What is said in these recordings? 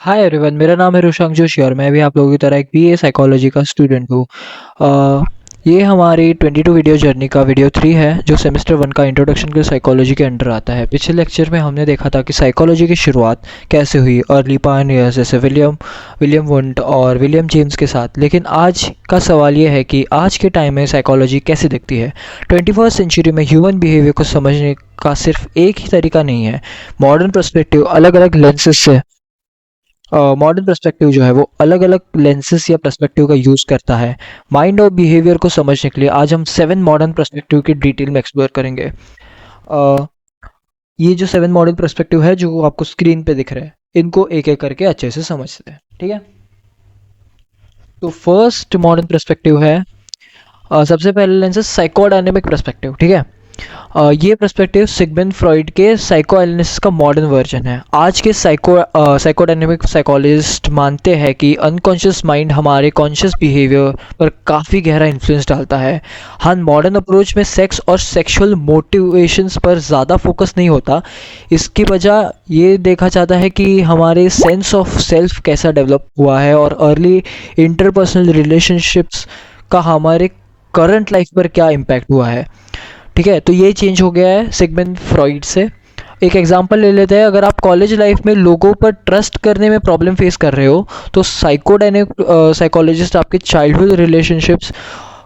Hi everyone, मेरा नाम है रुशांक जोशी और मैं भी आप लोगों की तरह एक बीए साइकोलॉजी का स्टूडेंट हूँ। ये हमारी 22 वीडियो जर्नी का वीडियो 3 है जो सेमेस्टर 1 का इंट्रोडक्शन टू साइकोलॉजी के अंडर आता है। पिछले लेक्चर में हमने देखा था कि साइकोलॉजी की शुरुआत कैसे हुई अर्ली पायनियर्स जैसे विलियम विलियम वुंट और विलियम जेम्स के साथ। लेकिन आज का सवाल ये है कि आज के टाइम में साइकोलॉजी कैसे दिखती है। 21st सेंचुरी में ह्यूमन बिहेवियर को समझने का सिर्फ एक ही तरीका नहीं है। मॉडर्न पर्सपेक्टिव अलग अलग लेंसेज से मॉडर्न पर्सपेक्टिव जो है वो अलग अलग लेंसेस या पर्सपेक्टिव का यूज़ करता है। माइंड और बिहेवियर को समझने के लिए आज हम 7 मॉडर्न पर्सपेक्टिव की डिटेल में एक्सप्लोर करेंगे। ये जो 7 मॉडर्न पर्सपेक्टिव है जो आपको स्क्रीन पे दिख रहे हैं, इनको एक एक करके अच्छे से समझते हैं। ठीक है, तो फर्स्ट मॉडर्न पर्सपेक्टिव है सबसे पहले लेंस है साइकोडायनेमिक पर्सपेक्टिव। ठीक है, ये पर्सपेक्टिव सिगमंड फ्रॉइड के साइकोएनालिसिस का मॉडर्न वर्जन है। आज के साइकोडायनेमिक साइकोलॉजिस्ट मानते हैं कि अनकॉन्शियस माइंड हमारे कॉन्शियस बिहेवियर पर काफ़ी गहरा इन्फ्लुएंस डालता है। हाँ, मॉडर्न अप्रोच में सेक्स और सेक्सुअल मोटिवेशंस पर ज़्यादा फोकस नहीं होता। इसकी वजह ये देखा जाता है कि हमारे सेंस ऑफ सेल्फ कैसा डेवलप हुआ है और अर्ली इंटरपर्सनल रिलेशनशिप्स का हमारे करंट लाइफ पर क्या इम्पैक्ट हुआ है। ठीक है, तो ये चेंज हो गया है सिगमंड फ्रॉइड से। एक एग्जांपल ले लेते हैं। अगर आप कॉलेज लाइफ में लोगों पर ट्रस्ट करने में प्रॉब्लम फेस कर रहे हो तो साइकोडायनेमिक साइकोलॉजिस्ट आपके चाइल्डहुड रिलेशनशिप्स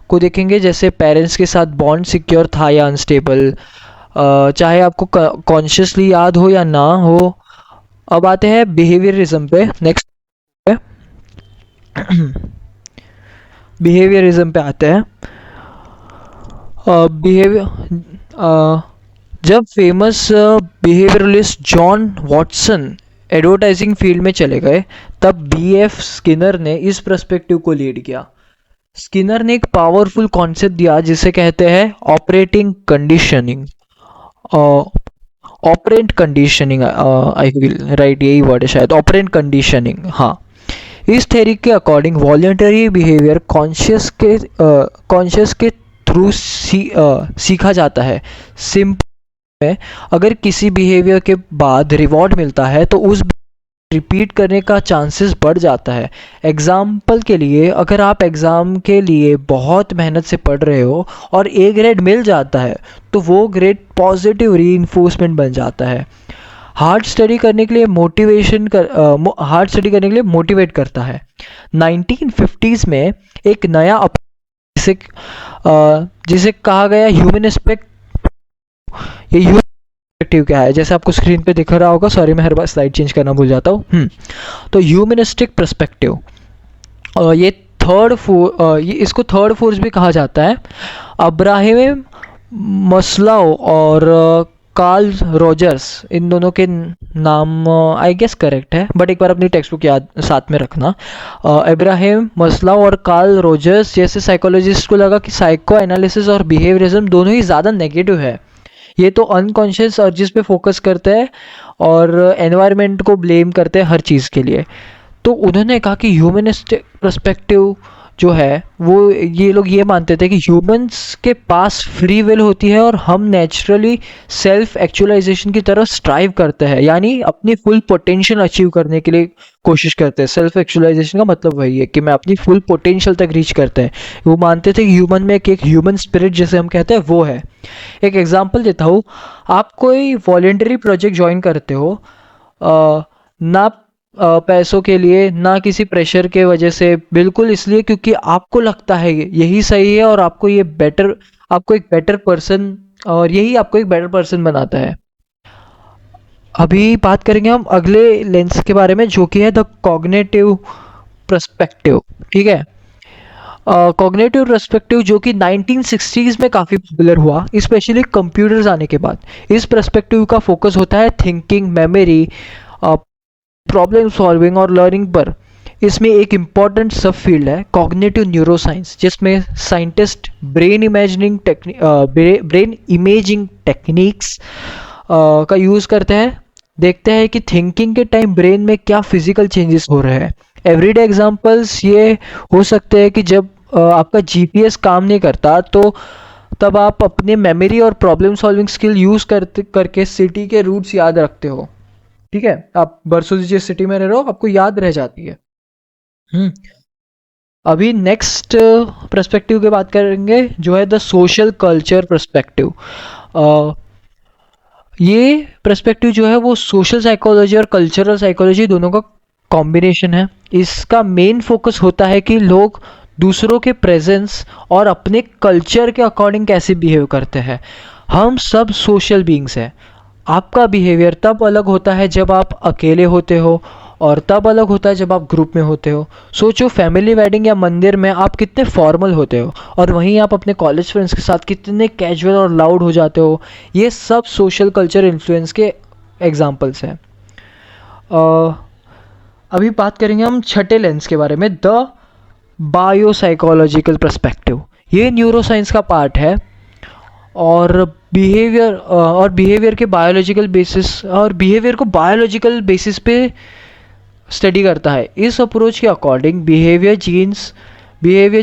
को देखेंगे, जैसे पेरेंट्स के साथ बॉन्ड सिक्योर था या अनस्टेबल, चाहे आपको कॉन्शियसली याद हो या ना हो। अब आते हैं बिहेवियरिज्म पे। नेक्स्ट बिहेवियरिज्म पे आते हैं। बिहेवियर जब famous behaviourist John Watson advertising field में चले गए तब बीएफ स्किनर ने इस पर्सपेक्टिव को लीड किया। स्किनर ने एक पावरफुल कॉन्सेप्ट दिया जिसे कहते हैं operating conditioning. Operant conditioning, I will write, यही वर्ड है शायद, ऑपरेंट कंडीशनिंग। हाँ, इस थ्योरी के अकॉर्डिंग वॉलंटरी बिहेवियर कॉन्शियस के थ्रू सीखा जाता है। सिंपल में अगर किसी बिहेवियर के बाद रिवॉर्ड मिलता है तो उस रिपीट करने का चांसेस बढ़ जाता है। एग्जाम्पल के लिए, अगर आप एग्ज़ाम के लिए बहुत मेहनत से पढ़ रहे हो और ए ग्रेड मिल जाता है तो वो ग्रेड पॉजिटिव रीइंफोर्समेंट बन जाता है। हार्ड स्टडी करने के लिए मोटिवेट करता है। 1950s में एक नया जिसे जिसे कहा गया ह्यूमनिस्टिक। ये ह्यूमनिस्टिक क्या है, जैसे आपको स्क्रीन पे दिख रहा होगा, सॉरी मैं हर बार स्लाइड चेंज करना भूल जाता हूँ। तो ह्यूमनिस्टिक पर्सपेक्टिव, ये ये इसको थर्ड फोर्स भी कहा जाता है। अब्राहम मस्लोव और कार्ल रोजर्स, इन दोनों के नाम आई गेस करेक्ट है, बट एक बार अपनी टेक्स्ट बुक याद साथ में रखना। अब्राहम मस्लोव और कार्ल रोजर्स जैसे साइकोलॉजिस्ट को लगा कि साइको एनालिसिस और बिहेवियरिज्म दोनों ही ज़्यादा नेगेटिव है। ये तो अनकॉन्शियस अर्जिस पे फोकस करते हैं और एनवायरनमेंट को ब्लेम करते हैं हर चीज़ के लिए। तो उन्होंने कहा कि ह्यूमनिस्टिक पर्सपेक्टिव जो है वो, ये लोग ये मानते थे कि ह्यूमंस के पास फ्री विल होती है और हम नेचुरली सेल्फ एक्चुअलाइजेशन की तरफ स्ट्राइव करते हैं, यानी अपनी फुल पोटेंशियल अचीव करने के लिए कोशिश करते हैं। सेल्फ एक्चुअलाइजेशन का मतलब वही है कि मैं अपनी फुल पोटेंशियल तक रीच करते हैं। वो मानते थे कि ह्यूमन में एक ह्यूमन स्पिरिट जिसे हम कहते हैं वो है। एक एग्जांपल देता हूँ। आप कोई वॉलेंटरी प्रोजेक्ट ज्वाइन करते हो, ना पैसों के लिए ना किसी प्रेशर के वजह से, बिल्कुल इसलिए क्योंकि आपको लगता है यही सही है और आपको एक बेटर पर्सन, और यही आपको एक बेटर पर्सन बनाता है। अभी बात करेंगे हम अगले लेंस के बारे में जो कि है द कॉग्निटिव पर्सपेक्टिव। ठीक है, कॉग्निटिव पर्सपेक्टिव जो कि 1960s में काफ़ी पॉपुलर हुआ, स्पेशली कंप्यूटर्स आने के बाद। इस पर्सपेक्टिव का फोकस होता है थिंकिंग, मेमोरी, प्रॉब्लम सॉल्विंग और लर्निंग पर। इसमें एक इम्पॉर्टेंट सब फील्ड है कॉग्निटिव न्यूरोसाइंस, जिसमें साइंटिस्ट ब्रेन इमेजिंग टेक्निक्स का यूज़ करते हैं, देखते हैं कि थिंकिंग के टाइम ब्रेन में क्या फिजिकल चेंजेस हो रहे हैं। एवरीडे एग्जांपल्स ये हो सकते हैं कि जब आपका जीपीएस काम नहीं करता तो तब आप अपने मेमोरी और प्रॉब्लम सॉल्विंग स्किल यूज़ करके सिटी के रूट्स याद रखते हो। ठीक है, आप बरसों से जिस सिटी में रह रहे हो आपको याद रह जाती है। हम्म अभी नेक्स्ट पर्सपेक्टिव की बात करेंगे जो है द सोशल कल्चर पर्सपेक्टिव। ये पर्सपेक्टिव जो है वो सोशल साइकोलॉजी और कल्चरल साइकोलॉजी दोनों का कॉम्बिनेशन है। इसका मेन फोकस होता है कि लोग दूसरों के प्रेजेंस और अपने कल्चर के अकॉर्डिंग कैसे बिहेव करते हैं। हम सब सोशल बीइंग्स हैं। आपका बिहेवियर तब अलग होता है जब आप अकेले होते हो और तब अलग होता है जब आप ग्रुप में होते हो। सोचो फैमिली वेडिंग या मंदिर में आप कितने फॉर्मल होते हो और वहीं आप अपने कॉलेज फ्रेंड्स के साथ कितने कैजुअल और लाउड हो जाते हो। ये सब सोशल कल्चर इन्फ्लुएंस के एग्जाम्पल्स हैं। अभी बात करेंगे हम छठे लेंस के बारे में, द बायोसाइकोलॉजिकल पर्सपेक्टिव। ये न्यूरोसाइंस का पार्ट है और बिहेवियर के बायोलॉजिकल बेसिस और बिहेवियर को बायोलॉजिकल बेसिस पे स्टडी करता है। इस अप्रोच के according behaviour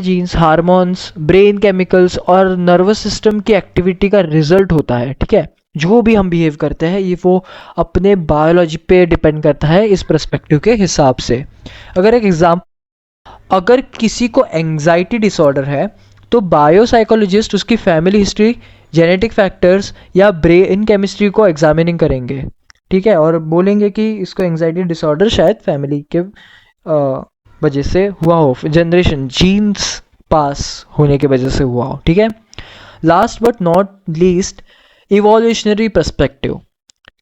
genes hormones brain chemicals और नर्वस सिस्टम की एक्टिविटी का रिजल्ट होता है। ठीक है, जो भी हम बिहेव करते हैं ये वो अपने बायोलॉजी पे डिपेंड करता है इस पर्सपेक्टिव के हिसाब से। अगर किसी को एंजाइटी डिसऑर्डर है तो बायोसाइकोलॉजिस्ट उसकी फैमिली हिस्ट्री, जेनेटिक फैक्टर्स या ब्रेन केमिस्ट्री को एग्जामिनिंग करेंगे। ठीक है, और बोलेंगे कि इसको एंजाइटी डिसऑर्डर शायद फैमिली के वजह से हुआ हो, जनरेशन जीन्स पास होने की वजह से हुआ हो। ठीक है, last but not least evolutionary perspective.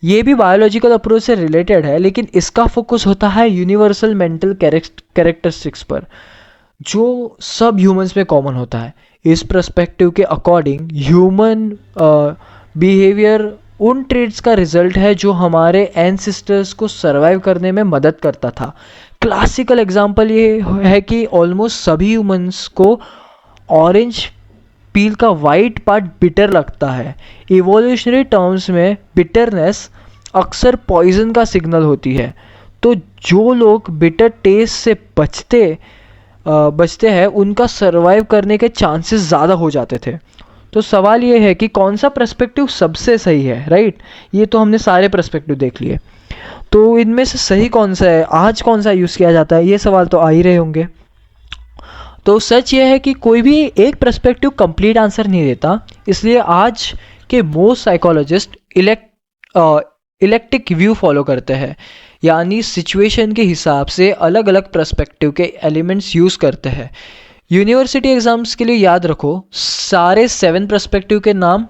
ये भी बायोलॉजिकल अप्रोच से रिलेटेड है लेकिन इसका फोकस होता है यूनिवर्सल मेंटल कैरेक्टरिस्टिक्स पर जो सब ह्यूमंस में कॉमन होता है। इस पर्सपेक्टिव के अकॉर्डिंग ह्यूमन बिहेवियर उन ट्रेड्स का रिजल्ट है जो हमारे एंसेस्टर्स को सरवाइव करने में मदद करता था। क्लासिकल एग्जांपल ये है कि ऑलमोस्ट सभी ह्यूमंस को ऑरेंज पील का वाइट पार्ट बिटर लगता है। इवोल्यूशनरी टर्म्स में बिटरनेस अक्सर पॉइजन का सिग्नल होती है, तो जो लोग बिटर टेस्ट से बचते हैं उनका सरवाइव करने के चांसेस ज़्यादा हो जाते थे। तो सवाल ये है कि कौन सा पर्सपेक्टिव सबसे सही है, राइट। ये तो हमने सारे पर्सपेक्टिव देख लिए, तो इनमें से सही कौन सा है, आज कौन सा यूज़ किया जाता है, ये सवाल तो आ ही रहे होंगे। तो सच ये है कि कोई भी एक पर्सपेक्टिव कंप्लीट आंसर नहीं देता, इसलिए आज के most psychologist electric view follow करते हैं, यानी सिचुएशन के हिसाब से अलग अलग पर्सपेक्टिव के एलिमेंट्स यूज़ करते हैं। यूनिवर्सिटी एग्ज़ाम्स के लिए याद रखो सारे 7 पर्सपेक्टिव के नाम,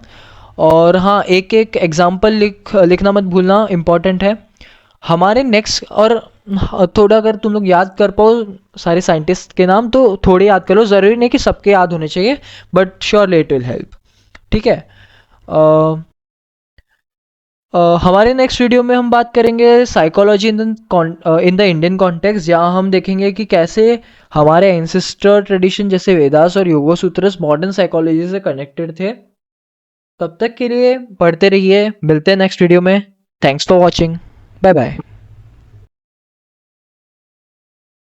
और हाँ एक एक एग्जाम्पल लिखना मत भूलना, इम्पॉर्टेंट है। हमारे नेक्स्ट और थोड़ा अगर तुम लोग याद कर पाओ सारे साइंटिस्ट के नाम तो थोड़े याद करो, ज़रूरी नहीं कि सबके याद होने चाहिए, but surely it will help. ठीक है, हमारे नेक्स्ट वीडियो में हम बात करेंगे psychology in the Indian context, जहाँ हम देखेंगे कि कैसे हमारे एंसेस्टर ट्रेडिशन जैसे वेदास और योगो सूत्रस मॉडर्न साइकोलॉजी से कनेक्टेड थे। तब तक के लिए पढ़ते रहिए, मिलते हैं नेक्स्ट वीडियो में। Thanks for watching, bye bye.